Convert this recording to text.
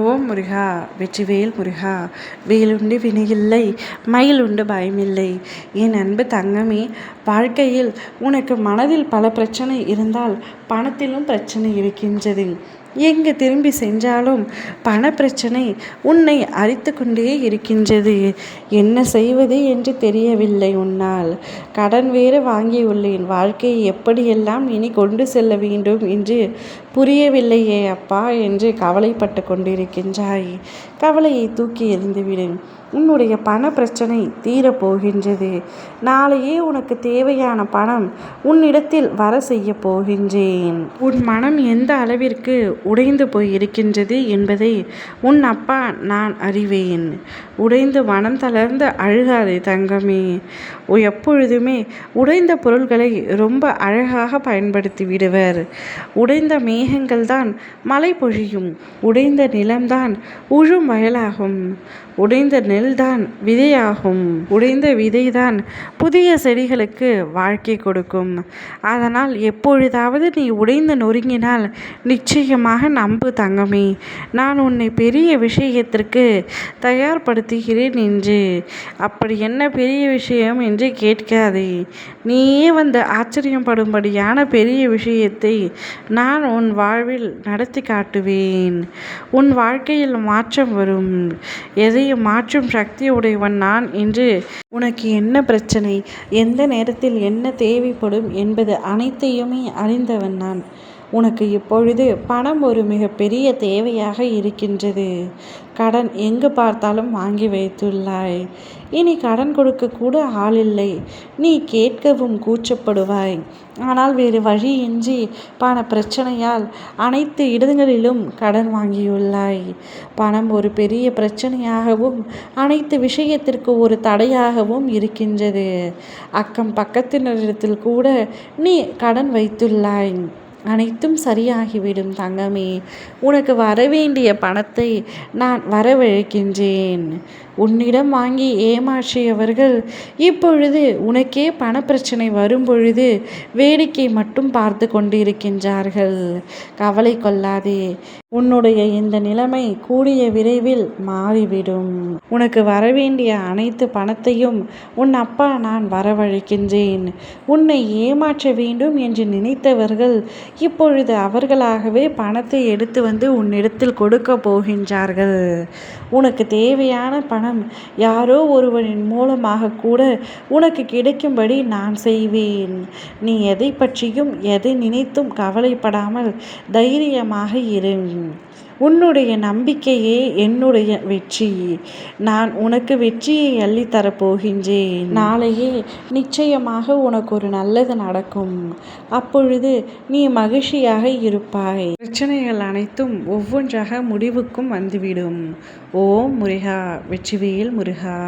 ஓம் முருகா, வெற்றிவேல் முருகா. வேலுண்டு வினையில்லை, மயிலுண்டு பயமில்லை. என் அன்பு தங்கமே, வாழ்க்கையில் உனக்கு மனதில் பல பிரச்சனை இருந்தால் பணத்திலும் பிரச்சனை இருக்கின்றது. எங்கு திரும்பி சென்றாலும் பண பிரச்சனை உன்னை அரித்து கொண்டே இருக்கின்றது. என்ன செய்வது என்று தெரியவில்லை. உன்னால் கடன் வேறு வாங்கியுள்ளேன். வாழ்க்கையை எப்படியெல்லாம் இனி கொண்டு செல்ல வேண்டும் என்று புரியவில்லையே அப்பா என்று கவலைப்பட்டு கொண்டிருக்கின்றாய். கவலையை தூக்கி எறிந்துவிடு. உன்னுடைய பண பிரச்சனை தீரப்போகின்றது. நாளையே உனக்கு தேவையான பணம் உன்னிடத்தில் வர செய்ய போகின்றேன். உன் மனம் எந்த அளவிற்கு உடைந்து போய் இருக்கின்றது என்பதை உன் அப்பா நான் அறிவேன். உடைந்து மனம் தளர்ந்து அழுகாதே தங்கமே. எப்பொழுதுமே உடைந்த பொருள்களை ரொம்ப அழகாக பயன்படுத்தி விடுவர். உடைந்த மேகங்கள் தான் மழை பொழியும். உடைந்த நிலம்தான் உழும் வயலாகும். உடைந்த நெல்தான் விதையாகும். உடைந்த விதைதான் புதிய செடிகளுக்கு வாழ்க்கை கொடுக்கும். அதனால் எப்பொழுதாவது நீ உடைந்து நொறுங்கினால் நிச்சயமாக நம்பு தங்கமே, நான் உன்னை பெரிய விஷயத்திற்கு தயார்படுத்துகிறேன் என்று. அப்படி என்ன பெரிய விஷயம் என்று கேட்காதே. நீயே வந்து ஆச்சரியப்படும்படியான பெரிய விஷயத்தை நான் உன் வாழ்வில் நடத்தி காட்டுவேன். உன் வாழ்க்கையில் மாற்றம் வரும். எதையும் மாற்றும் சக்தி உடையவன் நான் என்று. உனக்கு என்ன பிரச்சனை, எந்த நேரத்தில் என்ன தேவைப்படும் என்பது அனைத்தையுமே அறிந்தவன் நான். உனக்கு இப்பொழுது பணம் ஒரு மிகப்பெரிய தேவையாக இருக்கின்றது. கடன் எங்கு பார்த்தாலும் வாங்கி வைத்துள்ளாய். இனி கடன் கொடுக்க கூட ஆள் இல்லை. நீ கேட்கவும் கூச்சப்படுவாய். ஆனால் வேறு வழியின்றி பண பிரச்சனையால் அனைத்து இடங்களிலும் கடன் வாங்கியுள்ளாய். பணம் ஒரு பெரிய பிரச்சனையாகவும் அனைத்து விஷயத்திற்கு ஒரு தடையாகவும் இருக்கின்றது. அக்கம் பக்கத்தினரிடத்தில் கூட நீ கடன் வைத்துள்ளாய். அனைத்தும் சரியாகிவிடும் தங்கமே. உனக்கு வரவேண்டிய பணத்தை நான் வரவழைக்கின்றேன். உன்னிடம் வாங்கி ஏமாற்றியவர்கள் இப்பொழுது உனக்கே பணப்பிரச்சனை வரும் பொழுது வேடிக்கை மட்டும் பார்த்து கொண்டிருக்கின்றார்கள். கவலை கொள்ளாதே. உன்னுடைய இந்த நிலைமை கூடிய விரைவில் மாறிவிடும். உனக்கு வரவேண்டிய அனைத்து பணத்தையும் உன் அப்பா நான் வரவழைக்கின்றேன். உன்னை ஏமாற்ற வேண்டும் என்று நினைத்தவர்கள் இப்பொழுது அவர்களாகவே பணத்தை எடுத்து வந்து உன்னிடத்தில் கொடுக்க போகின்றார்கள். உனக்கு தேவையான பணம் யாரோ ஒருவரின் மூலமாக கூட உனக்கு கிடைக்கும்படி நான் செய்வேன். நீ எதை பற்றியும் எதை நினைத்தும் கவலைப்படாமல் தைரியமாக இரு. உன்னுடைய நம்பிக்கையே என்னுடைய வெற்றி. நான் உனக்கு வெற்றியை அள்ளித்தரப்போகின்றேன். நாளையே நிச்சயமாக உனக்கு ஒரு நல்லது நடக்கும். அப்பொழுது நீ மகிழ்ச்சியாக இருப்பாய். பிரச்சனைகள் அனைத்தும் ஒவ்வொன்றாக முடிவுக்கும் வந்துவிடும். ஓம் முருகா, வெற்றிவேல் முருகா.